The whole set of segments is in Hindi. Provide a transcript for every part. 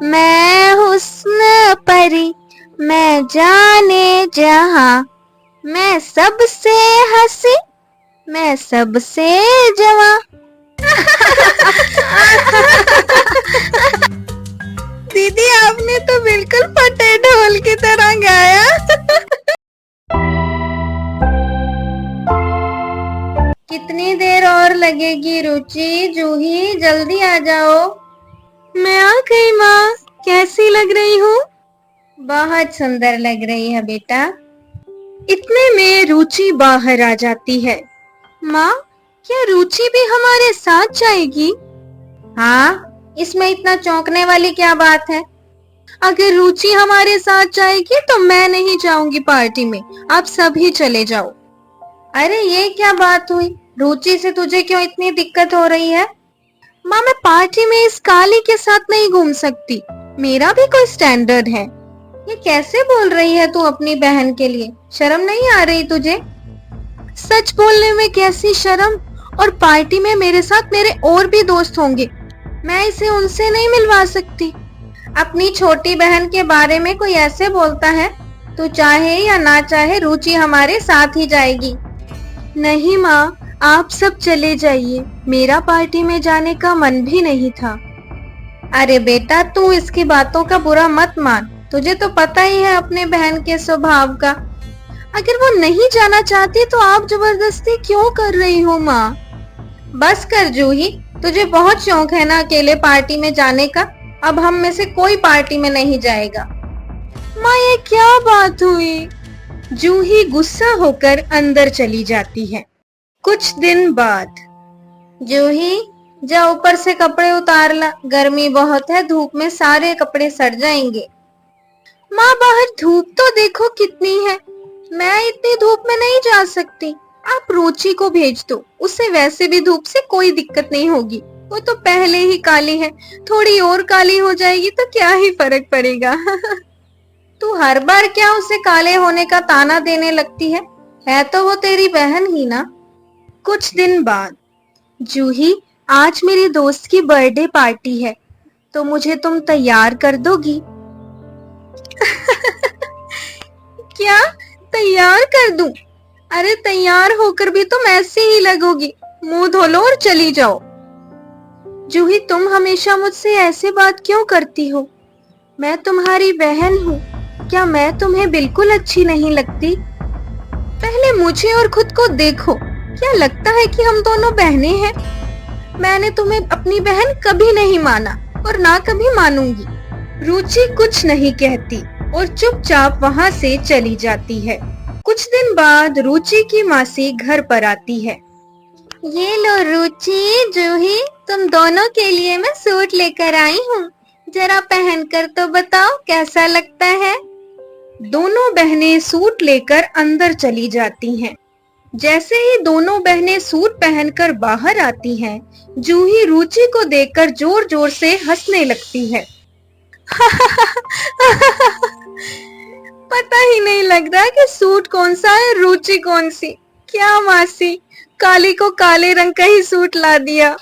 मैं हुस्न परी, मैं जाने जहां, मैं सबसे हंसी, मैं सबसे जवां। दीदी आपने तो बिल्कुल फटे ढोल की तरह गाया। कितनी देर और लगेगी रुचि? जूही जल्दी आ जाओ। मैं आ गई माँ, कैसी लग रही हूँ? बहुत सुंदर लग रही है बेटा। इतने में रुचि बाहर आ जाती है। माँ, क्या रुचि भी हमारे साथ जाएगी? हाँ, इसमें इतना चौंकने वाली क्या बात है? अगर रुचि हमारे साथ जाएगी तो मैं नहीं जाऊंगी पार्टी में, आप सभी चले जाओ। अरे ये क्या बात हुई? रुचि से तुझे क्यों इतनी दिक्कत हो रही है? माँ, मैं पार्टी में इस काली के साथ नहीं घूम सकती, मेरा भी कोई स्टैंडर्ड है। ये कैसे बोल रही है तू अपनी बहन के लिए? शर्म नहीं आ रही तुझे? सच बोलने में कैसी शर्म, और पार्टी में मेरे साथ मेरे और भी दोस्त होंगे, मैं इसे उनसे नहीं मिलवा सकती। अपनी छोटी बहन के बारे में कोई ऐसे बोलता है? तू चाहे या ना चाहे रुचि हमारे साथ ही जाएगी। नहीं माँ, आप सब चले जाइए, मेरा पार्टी में जाने का मन भी नहीं था। अरे बेटा, तू इसकी बातों का बुरा मत मान, तुझे तो पता ही है अपने बहन के स्वभाव का। अगर वो नहीं जाना चाहती तो आप जबरदस्ती क्यों कर रही हो माँ? बस कर जूही, तुझे बहुत शौक है ना अकेले पार्टी में जाने का। अब हम में से कोई पार्टी में नहीं जाएगा। माँ, ये क्या बात हुई? जूही गुस्सा होकर अंदर चली जाती है। कुछ दिन बाद। जूही, जा ऊपर से कपड़े उतार ला, गर्मी बहुत है, धूप में सारे कपड़े सड़ जाएंगे। माँ, बाहर धूप तो देखो कितनी है, मैं इतनी धूप में नहीं जा सकती। आप रुचि को भेज दो, उससे वैसे भी धूप से कोई दिक्कत नहीं होगी, वो तो पहले ही काली है, थोड़ी और काली हो जाएगी तो क्या ही फर्क पड़ेगा। तू हर बार क्या उसे काले होने का ताना देने लगती है तो वो तेरी बहन ही ना। कुछ दिन बाद। जूही, आज मेरी दोस्त की बर्थडे पार्टी है, तो मुझे तुम तैयार कर दोगी? क्या तैयार कर दूं? अरे तैयार होकर भी तुम ऐसे ही लगोगी, मुंह धो लो और चली जाओ। जूही, तुम हमेशा मुझसे ऐसे बात क्यों करती हो? मैं तुम्हारी बहन हूँ, क्या मैं तुम्हें बिल्कुल अच्छी नहीं लगती? पहले मुझे और खुद को देखो, क्या लगता है कि हम दोनों बहनें हैं? मैंने तुम्हें अपनी बहन कभी नहीं माना और ना कभी मानूंगी। रुचि कुछ नहीं कहती और चुपचाप वहाँ से चली जाती है। कुछ दिन बाद रुचि की मासी घर पर आती है। ये लो रुचि, जूही, तुम दोनों के लिए मैं सूट लेकर आई हूँ, जरा पहनकर तो बताओ कैसा लगता है। दोनों बहनें सूट लेकर अंदर चली जाती हैं। जैसे ही दोनों बहनें सूट पहनकर बाहर आती हैं, जूही रुचि को देखकर जोर जोर से हंसने लगती है। पता ही नहीं लग रहा कि सूट कौन सा है, रुचि कौन सी। क्या मासी, काली को काले रंग का ही सूट ला दिया।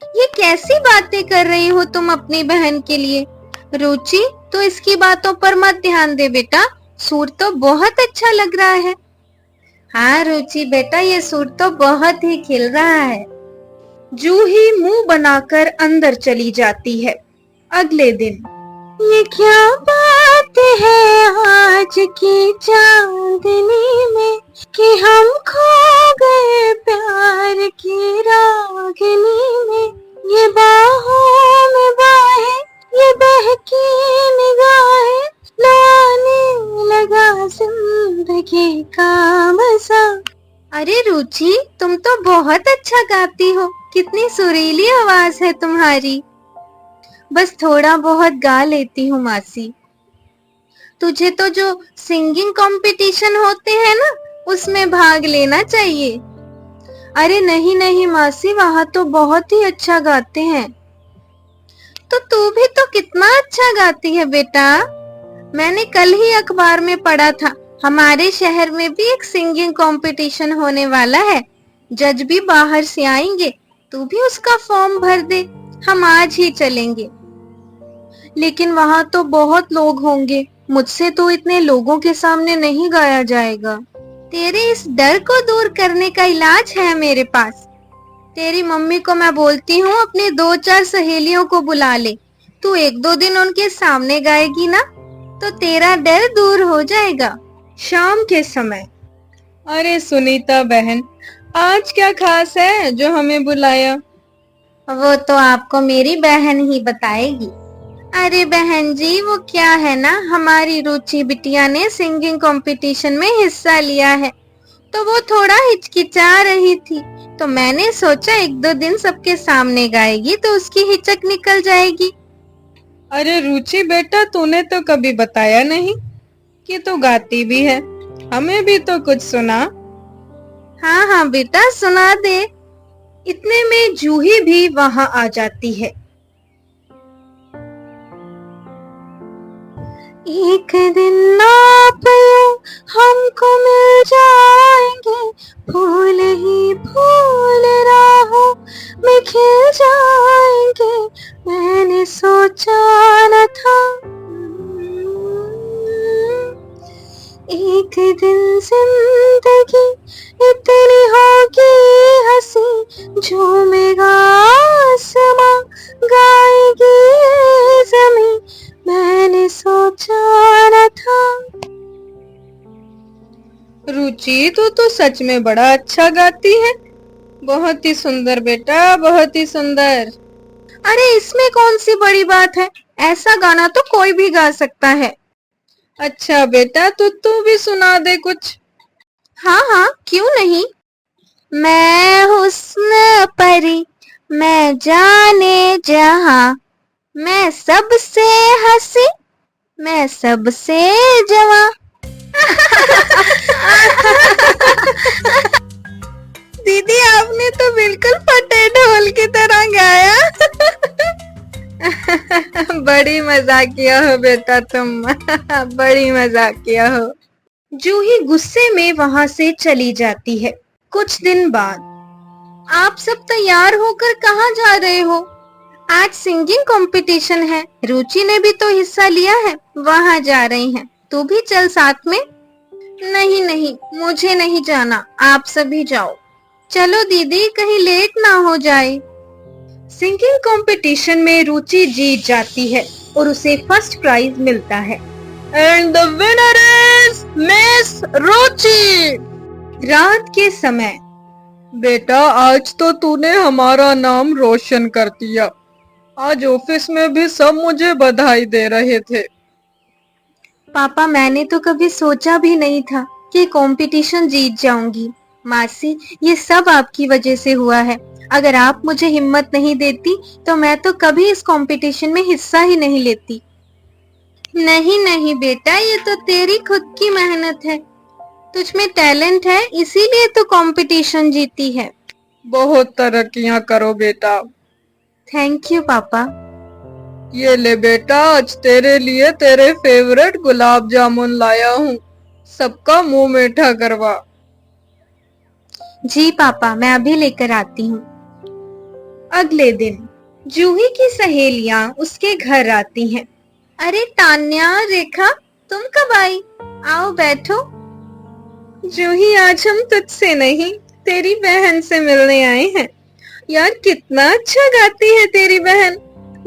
ये कैसी बातें कर रही हो तुम अपनी बहन के लिए? रुचि, तो इसकी बातों पर मत ध्यान दे बेटा, सूट तो बहुत अच्छा लग रहा है। हाँ रुचि बेटा, ये सूट तो बहुत ही खिल रहा है। जूही मुंह बनाकर अंदर चली जाती है। अगले दिन। ये क्या बात है आज की चांदनी में, कि हम खो गए प्यार की रागनी में। ये बाहों में बाहें, ये बहकी निगाहें, लाने लगा जिंदगी का मजा। अरे रुचि, तुम तो बहुत अच्छा गाती हो, कितनी सुरीली आवाज है तुम्हारी। बस थोड़ा बहुत गा लेती हूँ मासी। तुझे तो जो सिंगिंग कंपटीशन होते हैं ना, उसमें भाग लेना चाहिए। अरे नहीं नहीं मासी, वहाँ तो बहुत ही अच्छा गाते हैं। तो तू भी तो कितना अच्छा गाती है बेटा। मैंने कल ही अखबार में पढ़ा था, हमारे शहर में भी एक सिंगिंग कंपटीशन होने वाला है, जज भी बाहर से आएंगे, तू भी उसका फॉर्म भर दे, हम आज ही चलेंगे। लेकिन वहाँ तो बहुत लोग होंगे, मुझसे तो इतने लोगों के सामने नहीं गाया जाएगा। तेरे इस डर को दूर करने का इलाज है मेरे पास। तेरी मम्मी को मैं बोलती हूँ अपनी 2-4 सहेलियों को बुला ले। तू 1-2 दिन उनके सामने गाएगी ना तो तेरा डर दूर हो जाएगा। शाम के समय, अरे सुनीता बहन, आज क्या खास है जो हमें बुलाया? वो तो आपको मेरी बहन ही बताएगी। अरे बहन जी, वो क्या है ना, हमारी रुचि बिटिया ने सिंगिंग कंपटीशन में हिस्सा लिया है, तो वो थोड़ा हिचकिचा रही थी, तो मैंने सोचा 1-2 दिन सबके सामने गाएगी तो उसकी हिचक निकल जाएगी। अरे रुचि बेटा, तूने तो कभी बताया नहीं कि तू गाती भी है, हमें भी तो कुछ सुना। हाँ हाँ बेटा, सुना दे। इतने में जूही भी वहां आ जाती है। एक दिन आप हमको मिल जाएंगे, फूल ही फूल राहों में खिल जाएंगे, मैंने सोचा न था एक दिन जिंदगी इतनी होगी हंसी, झूमेगा आसमां, गाएगी ज़मीं, मैंने सोचा न था। रुचि, तू तो सच में बड़ा अच्छा गाती है। बहुत ही सुंदर बेटा, बहुत ही सुंदर। अरे इसमें कौन सी बड़ी बात है, ऐसा गाना तो कोई भी गा सकता है। अच्छा बेटा, तो तू भी सुना दे कुछ। हाँ हाँ, क्यों नहीं। मैं हुस्न परी, मैं जाने जहां, मैं सबसे हंसी, मैं सबसे जवां। दीदी, आपने तो बिल्कुल फटे ढोल की तरह गाया। बड़ी मजाकिया हो बेटा तुम। बड़ी मजाकिया हो। जूही गुस्से में वहां से चली जाती है। कुछ दिन बाद, आप सब तैयार होकर कहाँ जा रहे हो? आज सिंगिंग कंपटीशन है, रुचि ने भी तो हिस्सा लिया है, वहाँ जा रही हैं। तू भी चल साथ में। नहीं नहीं, मुझे नहीं जाना, आप सभी जाओ। चलो दीदी, कहीं लेट ना हो जाए। सिंगिंग कंपटीशन में रुचि जीत जाती है और उसे फर्स्ट प्राइज मिलता है। And the winner is miss Ruchi. रात के समय, बेटा आज तो तूने हमारा नाम रोशन कर दिया। आज ऑफिस में भी सब मुझे बधाई दे रहे थे। पापा, मैंने तो कभी सोचा भी नहीं था कि कंपटीशन जीत जाऊंगी। मासी, ये सब आपकी वजह से हुआ है। अगर आप मुझे हिम्मत नहीं देती तो मैं तो कभी इस कंपटीशन में हिस्सा ही नहीं लेती। नहीं नहीं बेटा, ये तो तेरी खुद की मेहनत है। तुझ में टैलेंट है, इसीलिए तो कंपटीशन जीती है। बहुत तरक्कियां करो बेटा। थैंक यू पापा। ये ले बेटा, आज तेरे लिए तेरे फेवरेट गुलाब जामुन लाया हूँ। सबका मुंह मीठा करवा। जी पापा, मैं अभी लेकर आती हूँ। अगले दिन जूही की सहेलियां उसके घर आती हैं। अरे तान्या, रेखा, तुम कब आई? आओ बैठो। जूही, आज हम तुझसे नहीं, तेरी बहन से मिलने आए हैं। यार, कितना अच्छा गाती है तेरी बहन।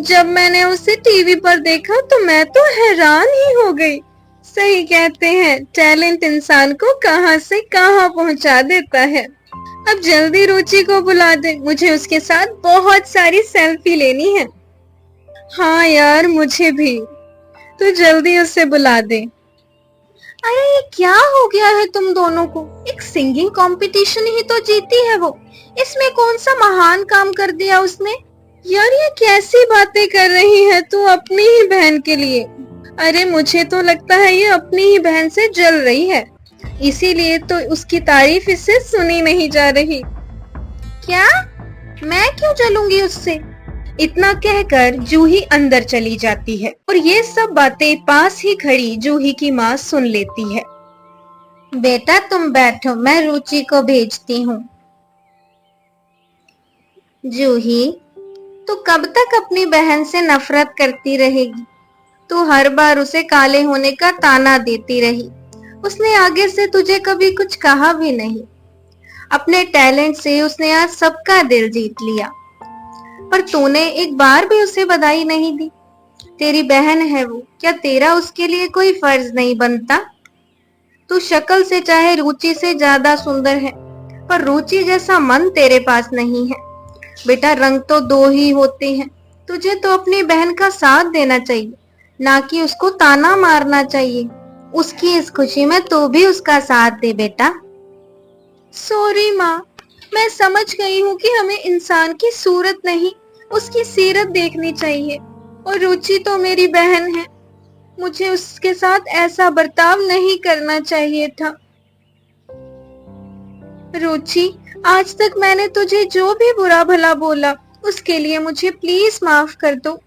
जब मैंने उसे टीवी पर देखा तो मैं तो हैरान ही हो गई। सही कहते हैं, टैलेंट इंसान को कहां से कहां पहुंचा देता है। अब जल्दी रुचि को बुला दे, मुझे उसके साथ बहुत सारी सेल्फी लेनी है। हाँ यार, मुझे भी। तू जल्दी उसे बुला दे। अरे ये क्या हो गया है तुम दोनों को? एक सिंगिंग कंपटीशन ही तो जीती है वो, इसमें कौन सा महान काम कर दिया उसने? यार, ये कैसी बातें कर रही है तू अपनी ही बहन के लिए? अरे मुझे तो लगता है ये अपनी ही बहन से जल रही है, इसीलिए तो उसकी तारीफ इससे सुनी नहीं जा रही। क्या? मैं क्यों जलूंगी उससे? इतना कहकर जूही अंदर चली जाती है और ये सब बातें पास ही खड़ी जूही की माँ सुन लेती है। बेटा तुम बैठो, मैं रुचि को भेजती हूँ। जूही, तू कब तक अपनी बहन से नफरत करती रहेगी? तू हर बार उसे काले होने का ताना देती रही। उसने आगे से तुझे कभी कुछ कहा भी नहीं। अपने टैलेंट से उसने आज सबका दिल जीत लिया, पर तूने एक बार भी उसे बधाई नहीं दी। तेरी बहन है वो, क्या तेरा उसके लिए कोई फर्ज नहीं बनता? तू शक्ल से चाहे रुचि से ज्यादा सुंदर है, पर रुचि जैसा मन तेरे पास नहीं है। बेटा, रंग तो दो ही होते हैं। तुझे तो अपनी बहन का साथ देना चाहिए, ना कि उसको ताना मारना चाहिए। उसकी इस खुशी में तू भी उसका साथ दे बेटा। सॉरी माँ, मैं समझ गई हूँ कि हमें इंसान की सूरत नहीं, उसकी सीरत देखनी चाहिए। और रुचि तो मेरी बहन है, मुझे उसके साथ ऐसा बर्ताव नहीं करना चाहिए था। रुचि, आज तक मैंने तुझे जो भी बुरा भला बोला, उसके लिए मुझे प्लीज माफ कर दो।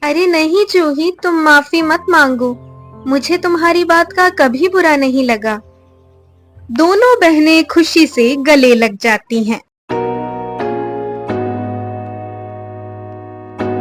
अरे नहीं जूही, तुम माफी मत मांगो। मुझे तुम्हारी बात का कभी बुरा नहीं लगा। दोनों बहनें खुशी से गले लग जाती हैं।